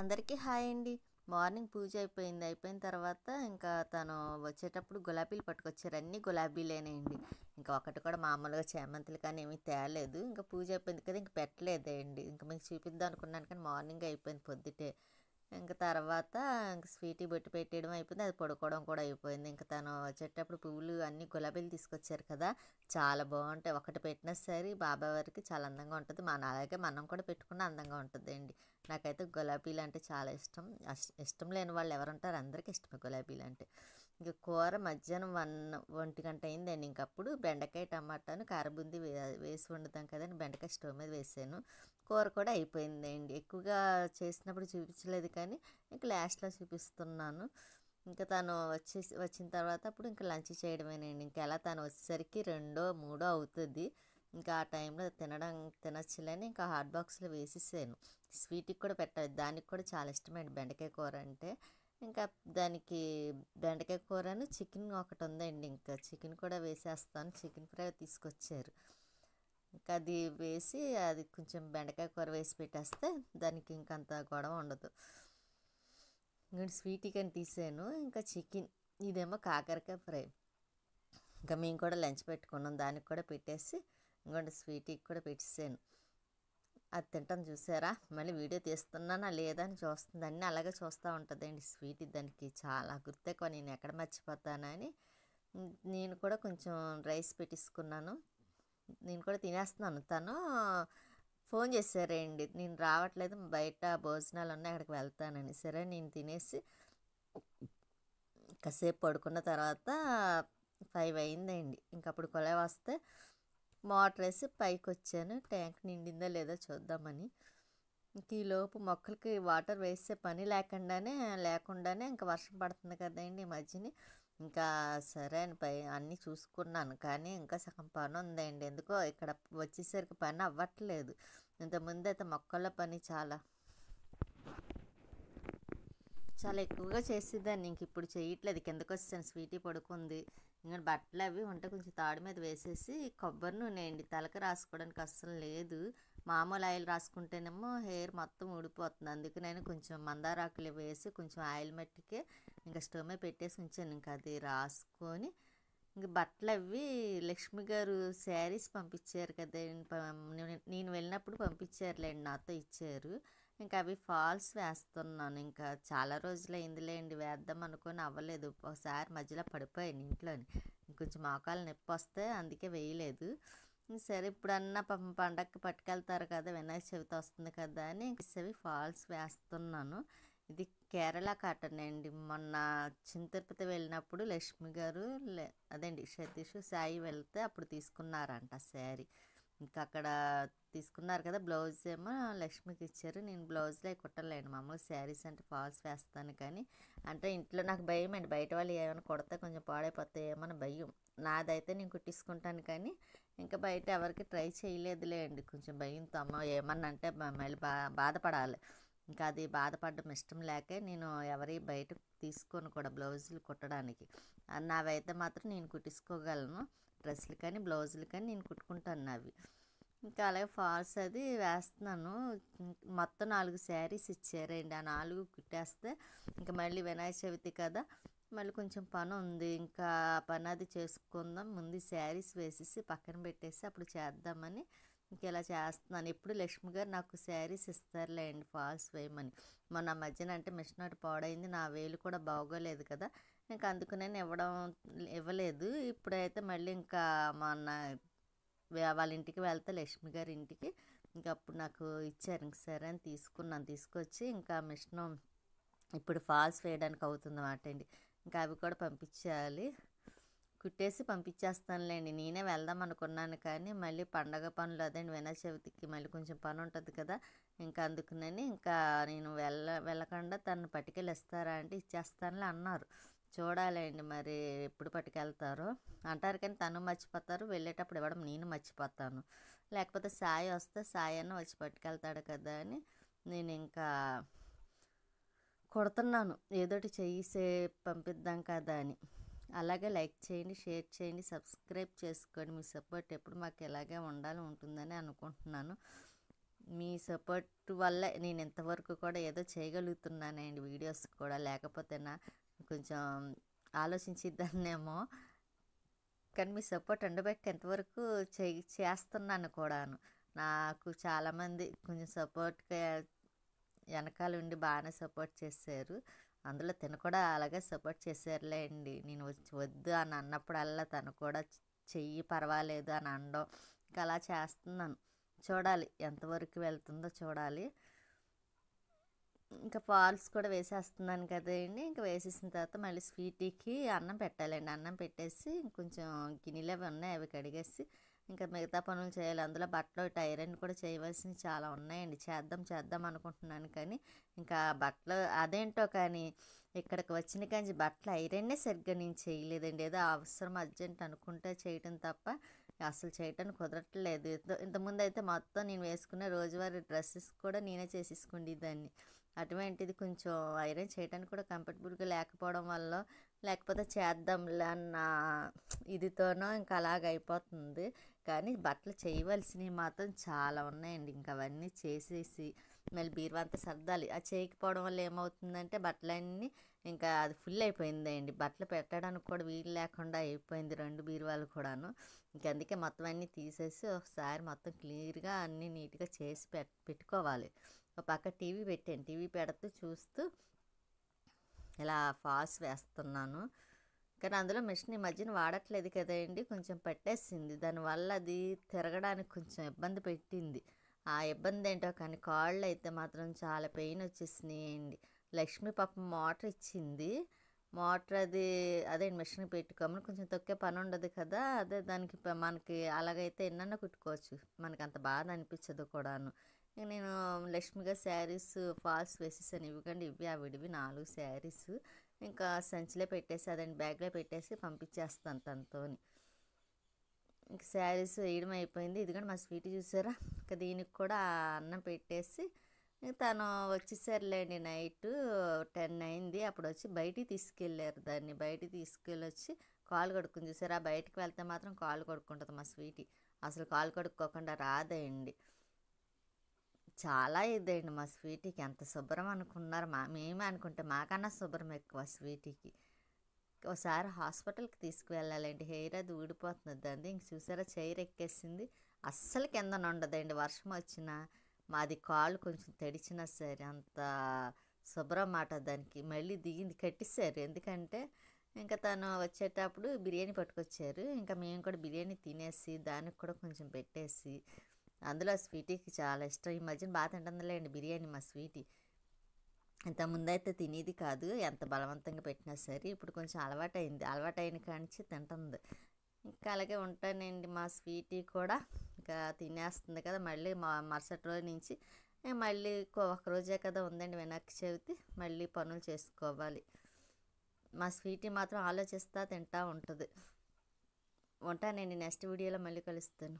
అందరికీ హాయ్ అండి. మార్నింగ్ పూజ అయిపోయింది. అయిపోయిన తర్వాత ఇంకా తను వచ్చేటప్పుడు గులాబీలు పట్టుకొచ్చారు. అన్నీ గులాబీలేనండి. ఇంకా ఒకటి కూడా మామూలుగా చేమంతులు కానీ ఏమీ తేలేదు. ఇంకా పూజ అయిపోయింది కదా, ఇంక పెట్టలేదండి. ఇంక మీకు చూపిద్దాం అనుకున్నాను కానీ మార్నింగ్ అయిపోయింది పొద్దుటే. ఇంక తర్వాత ఇంక స్వీటీ బొట్టు పెట్టేయడం అయిపోయింది. అది పడుకోవడం కూడా అయిపోయింది. ఇంక తను వచ్చేటప్పుడు పువ్వులు అన్నీ గులాబీలు తీసుకొచ్చారు కదా, చాలా బాగుంటాయి. ఒకటి పెట్టినా సరే బాబాయ్ వారికి చాలా అందంగా ఉంటుంది. అలాగే మనం కూడా పెట్టుకున్న అందంగా ఉంటుందండి. నాకైతే గులాబీలు అంటే చాలా ఇష్టం. ఇష్టం లేని వాళ్ళు ఎవరుంటారు? అందరికీ ఇష్టమే గులాబీలు అంటే. ఇంక కూర మధ్యాహ్నం 1 గంట అయిందండి. ఇంకప్పుడు బెండకాయ టమాటాను కారబుంది వేసి వండుతాం కదండి, బెండకాయ స్టవ్ మీద వేసాను. కూర కూడా అయిపోయిందండి. ఎక్కువగా చేసినప్పుడు చూపించలేదు కానీ ఇంక లాస్ట్లో చూపిస్తున్నాను. ఇంకా తను వచ్చిన తర్వాత అప్పుడు ఇంకా లంచ్ చేయడమేనండి. ఇంకా ఎలా తను వచ్చేసరికి 2-3 అవుతుంది. ఇంకా ఆ టైంలో తినచ్చులని ఇంకా హాట్ బాక్స్లో వేసేసాను. స్వీట్కి కూడా పెట్టాలి, దానికి కూడా చాలా ఇష్టమండి బెండకాయ కూర అంటే. ఇంకా దానికి బెండకాయ కూరను చికెన్ ఒకటి ఉందండి, ఇంకా చికెన్ కూడా వేసేస్తాను. చికెన్ ఫ్రై తీసుకొచ్చారు. ఇంకా అది వేసి అది కొంచెం బెండకాయ కూర వేసి పెట్టేస్తే దానికి ఇంకంత గొడవ ఉండదు. ఇంకా స్వీట్కి అని తీసాను. ఇంకా చికెన్, ఇదేమో కాకరకాయ ఫ్రై. ఇంకా మేము కూడా లంచ్ పెట్టుకున్నాం, దానికి కూడా పెట్టేసి ఇంకోటి స్వీట్కి కూడా పెట్టేసాను. అది తింటాం చూసారా, మళ్ళీ వీడియో తీస్తున్నానా లేదా అని చూస్తుంది. అన్నీ అలాగే చూస్తూ ఉంటుందండి స్వీట్. దానికి చాలా గుర్తెక్కువ, నేను ఎక్కడ మర్చిపోతానని. నేను కూడా కొంచెం రైస్ పెట్టించుకున్నాను, నేను కూడా తినేస్తున్నాను. తను ఫోన్ చేశారండి, నేను రావట్లేదు, బయట భోజనాలు ఉన్నాయి, అక్కడికి వెళ్తానని. సరే నేను తినేసి కాసేపు పడుకున్న తర్వాత 5 అయిందండి. ఇంకప్పుడు కొలై వస్తే మోటార్ వేసి పైకి వచ్చాను, ట్యాంక్ నిండిందో లేదో చూద్దామని. ఇంక ఈలోపు మొక్కలకి వాటర్ వేసే పని లేకుండానే ఇంకా వర్షం పడుతుంది కదండి ఈ మధ్యని. ఇంకా సరే అని అన్నీ చూసుకున్నాను కానీ ఇంకా సగం పని ఉందండి. ఎందుకో ఇక్కడ వచ్చేసరికి పని అవ్వట్లేదు. ఇంతకుముందు అయితే మొక్కల పని చాలా ఎక్కువగా చేసేదాన్ని. ఇంక ఇప్పుడు చేయట్లేదు. కిందకు వచ్చాను, స్వీటీ పడుకుంది. ఇంకా బట్టలు అవి ఉంటే కొంచెం తాడు మీద వేసేసి కొబ్బరి నూనె అండి, తలకి రాసుకోవడానికి అస్సలు లేదు. మామూలు ఆయిల్ రాసుకుంటేనేమో హెయిర్ మొత్తం ఊడిపోతుంది. అందుకు నేను కొంచెం మందారాకులు వేసి కొంచెం ఆయిల్ మట్టికే ఇంకా స్టవ్ మీద పెట్టేసి ఉంచాను. ఇంకా అది రాసుకొని ఇంక బట్టలు అవి లక్ష్మి గారు శారీస్ పంపించారు కదా, నేను వెళ్ళినప్పుడు పంపించారులేండి, నాతో ఇచ్చారు. ఇంకా అవి ఫాల్స్ వేస్తున్నాను. ఇంకా చాలా రోజులు అయిందిలేండి వేద్దాం అనుకొని అవ్వలేదు. ఒకసారి మధ్యలో పడిపోయాను ఇంట్లోని, కొంచెం మోకాలు నొప్పి వస్తే అందుకే వేయలేదు. సరే ఇప్పుడన్నా పండగకి పట్టుకెళ్తారు కదా, వినాయక చవితి వస్తుంది కదా అని అవి ఫాల్స్ వేస్తున్నాను. ఇది కేరళ కాటన్ అండి. మొన్న చిన్న తిరుపతి వెళ్ళినప్పుడు లక్ష్మి గారు అదేండి సతీష్ సాయి వెళ్తే అప్పుడు తీసుకున్నారంట శారీ. ఇంకా అక్కడ తీసుకున్నారు కదా, బ్లౌజ్ ఏమో లక్ష్మికి ఇచ్చారు. నేను బ్లౌజ్లో కుట్టలేను, మామూలు శారీస్ అంటే ఫాల్స్ వేస్తాను. కానీ అంటే ఇంట్లో నాకు భయం అండి, బయట వాళ్ళు ఏమైనా కుడితే కొంచెం పాడైపోతాయి ఏమన్నా భయం. నాదైతే నేను కుట్టించుకుంటాను కానీ ఇంకా బయట ఎవరికి ట్రై చేయలేదులే అండి, కొంచెం భయంతో. అమ్మ ఏమన్నా అంటే మళ్ళీ బాధపడాలి. ఇంకా అది బాధపడడం ఇష్టం లేకే నేను ఎవరి బయట తీసుకొని కూడా బ్లౌజులు కుట్టడానికి. నావైతే మాత్రం నేను కుట్టించుకోగలను, డ్రెస్సులు కానీ బ్లౌజులు కానీ నేను కుట్టుకుంటాను అవి. ఇంకా అలాగే ఫాల్స్ అది వేస్తున్నాను. మొత్తం 4 శారీస్ ఇచ్చారండి, ఆ 4 కుట్టేస్తే ఇంకా మళ్ళీ వినాయక చవితి కదా, మళ్ళీ కొంచెం పని ఉంది. ఇంకా పని అది చేసుకుందాం, ముందు శారీస్ వేసేసి పక్కన పెట్టేసి అప్పుడు చేద్దామని ఇంక ఇలా చేస్తున్నాను. ఎప్పుడు లక్ష్మి గారు నాకు శారీస్ ఇస్తారులేండి ఫాల్స్ వేయమని. మొన్న మధ్యన అంటే మిషన్ ఒకటి పాడైంది, నా వేలు కూడా బాగోలేదు కదా, ఇంకా అందుకనే ఇవ్వలేదు. ఇప్పుడైతే మళ్ళీ ఇంకా మొన్న వాళ్ళ ఇంటికి వెళ్తే లక్ష్మి గారి ఇంటికి, ఇంకా అప్పుడు నాకు ఇచ్చారు. ఇంక సరే అని తీసుకొచ్చి ఇంకా మిషన్ ఇప్పుడు ఫాల్స్ వేయడానికి అవుతుంది అన్నమాట అండి. ఇంకా అవి కూడా పంపించేయాలి, కుట్టేసి పంపించేస్తానులేండి. నేనే వెళ్దాం అనుకున్నాను కానీ మళ్ళీ పండగ పనులు అదేండి, వినాయక చవితికి మళ్ళీ కొంచెం పని ఉంటుంది కదా, ఇంకా అందుకునని ఇంకా నేను వెళ్ళకుండా తను పట్టుకెళ్ళి ఇస్తారా అంటే ఇచ్చేస్తానులే అన్నారు. చూడాలండి మరి ఎప్పుడు పట్టుకెళ్తారో. అంటారు కానీ తను మర్చిపోతారు, వెళ్ళేటప్పుడు ఇవ్వడం నేను మర్చిపోతాను. లేకపోతే సాయి వస్తే సాయి అన్న వచ్చి పట్టుకెళ్తాడు కదా అని నేను ఇంకా కొడుతున్నాను, ఏదోటి చేసే పంపిద్దాం కదా అని. అలాగే లైక్ చేయండి, షేర్ చేయండి, సబ్స్క్రైబ్ చేసుకోండి. మీ సపోర్ట్ ఎప్పుడు మాకు ఇలాగే ఉండాలని ఉంటుందని అనుకుంటున్నాను. మీ సపోర్ట్ వల్ల నేను ఇంతవరకు కూడా ఏదో చేయగలుగుతున్నానండి వీడియోస్ కూడా, లేకపోతే నా కొంచెం ఆలోచించిద్దాన్నేమో. కానీ మీ సపోర్ట్ ఉండబట్టి ఎంతవరకు చేస్తున్నాను కూడాను. నాకు చాలామంది కొంచెం సపోర్ట్గా వెనకాల ఉండి బాగానే సపోర్ట్ చేశారు. అందులో తను కూడా అలాగే సపోర్ట్ చేశారులేండి. నేను వద్దు అని అన్నప్పుడల్లా తను కూడా చెయ్యి పర్వాలేదు అని అనడం, ఇంకా అలా చేస్తున్నాను. చూడాలి ఎంతవరకు వెళ్తుందో చూడాలి. ఇంకా ఫాల్స్ కూడా వేసేస్తున్నాను కదండి. ఇంకా వేసేసిన తర్వాత మళ్ళీ స్వీటీకి అన్నం పెట్టాలండి. అన్నం పెట్టేసి కొంచెం గిన్నెలు అవి ఉన్నాయి, అవి కడిగేసి ఇంకా మిగతా పనులు చేయాలి. అందులో బట్టలు ఐరన్ కూడా చేయవలసినవి చాలా ఉన్నాయండి. చేద్దాం అనుకుంటున్నాను, కానీ ఇంకా బట్టలు అదేంటో కానీ ఇక్కడికి వచ్చిన కానీ బట్టలు ఐరన్నే సరిగ్గా నేను చేయలేదండి. ఏదో అవసరం అర్జెంట్ అనుకుంటే చేయటం తప్ప అసలు చేయటానికి కుదరట్లేదు. ఇంతకుముందు అయితే మొత్తం నేను వేసుకునే రోజువారీ డ్రెస్సెస్ కూడా నేనే చేసేసుకునేదాన్ని. అటువంటిది కొంచెం ఐరన్ చేయడానికి కూడా కంఫర్టబుల్గా లేకపోవడం వల్ల, లేకపోతే చేద్దాంలే అన్న ఇదితోనో ఇంకా అలాగ అయిపోతుంది. కానీ బట్టలు చేయవలసినవి మాత్రం చాలా ఉన్నాయండి. ఇంకా అవన్నీ చేసేసి మళ్ళీ బీరువా అంతా సర్దాలి. అది చేయకపోవడం వల్ల ఏమవుతుందంటే బట్టలన్నీ ఇంకా అది ఫుల్ అయిపోయిందండి. బట్టలు పెట్టడానికి కూడా వీలు లేకుండా అయిపోయింది 2 బీరువాలు కూడాను. ఇంక అందుకే మొత్తం అన్నీ తీసేసి ఒకసారి మొత్తం క్లియర్గా అన్నీ నీట్గా చేసి పెట్టుకోవాలి. ఒక పక్క టీవీ పెట్టాను. టీవీ పెడుతూ చూస్తూ ఇలా ఫాల్స్ వేస్తున్నాను. కానీ అందులో మిషన్ ఈ మధ్యన వాడట్లేదు కదండి, కొంచెం పట్టేసింది. దానివల్ల అది తిరగడానికి కొంచెం ఇబ్బంది పెట్టింది. ఆ ఇబ్బంది ఏంటో కానీ కాళ్ళు అయితే మాత్రం చాలా పెయిన్ వచ్చేసినాయండి. లక్ష్మి పాపం మోటార్ ఇచ్చింది. మోటార్ అదే మిషన్ పెట్టుకోమని, కొంచెం తొక్కే పని ఉండదు కదా, అదే దానికి మనకి అలాగైతే ఎన్నన్నా కుట్టుకోవచ్చు, మనకి అంత బాధ అనిపించదు కూడాను. నేను లక్ష్మిగా శారీస్ ఫాల్స్ వేసేసాను. ఇవ్వకండి ఇవి ఆవిడివి 4 శారీస్ ఇంకా సంచిలో పెట్టేసి అదండి బ్యాగ్లో పెట్టేసి పంపించేస్తాను తనతోని. ఇంక శారీస్ వేయడం అయిపోయింది. ఇదిగోండి మా స్వీట్ చూసారా. ఇంకా దీనికి కూడా అన్నం పెట్టేసి తను వచ్చేసరిలేండి. నైట్ 10 అయింది. అప్పుడు వచ్చి బయటికి తీసుకెళ్ళారు. దాన్ని బయటికి తీసుకెళ్ళి వచ్చి కాలు కడుక్కుని చూసారా. బయటికి వెళ్తే మాత్రం కాలు కడుక్కుంటుంది మా స్వీటీ. అసలు కాలు కడుక్కోకుండా రాదండి. చాలా ఇదండి మా స్వీటీకి. ఎంత శుభ్రం అనుకున్నారు, మేమే అనుకుంటే మాకన్నా శుభ్రం ఎక్కువ స్వీటీకి. ఒకసారి హాస్పిటల్కి తీసుకువెళ్ళాలండి. హెయిర్ అది ఊడిపోతుంది దాన్ని. ఇంక చూసారా చైర్ ఎక్కేసింది. అస్సలు కింద ఉండదండి వర్షం వచ్చినా. మాది కాళ్ళు కొంచెం తడిచినా సరే అంత శుభ్రం మాట దానికి. మళ్ళీ దిగింది కట్టేశారు. ఎందుకంటే ఇంకా తను వచ్చేటప్పుడు బిర్యానీ పట్టుకొచ్చారు. ఇంకా మేము కూడా బిర్యానీ తినేసి దానికి కూడా కొంచెం పెట్టేసి, అందులో స్వీటీకి చాలా ఇష్టం. ఈ మధ్యన బాగా తింటుందిలేండి బిర్యానీ మా స్వీటీ. ఇంత ముందైతే తినేది కాదు, ఎంత బలవంతంగా పెట్టినా సరే. ఇప్పుడు కొంచెం అలవాటైన కానించి తింటుంది. ఇంకా అలాగే ఉంటానండి. మా స్వీటీ కూడా ఇంకా తినేస్తుంది కదా. మళ్ళీ మరుసటి రోజు నుంచి మళ్ళీ ఒక రోజే కదా ఉందండి వినాయక చవితి, మళ్ళీ పనులు చేసుకోవాలి. మా స్వీటీ మాత్రం ఆలోచిస్తా తింటూ ఉంటుంది. ఉంటానండి. నెక్స్ట్ వీడియోలో మళ్ళీ కలుస్తాను.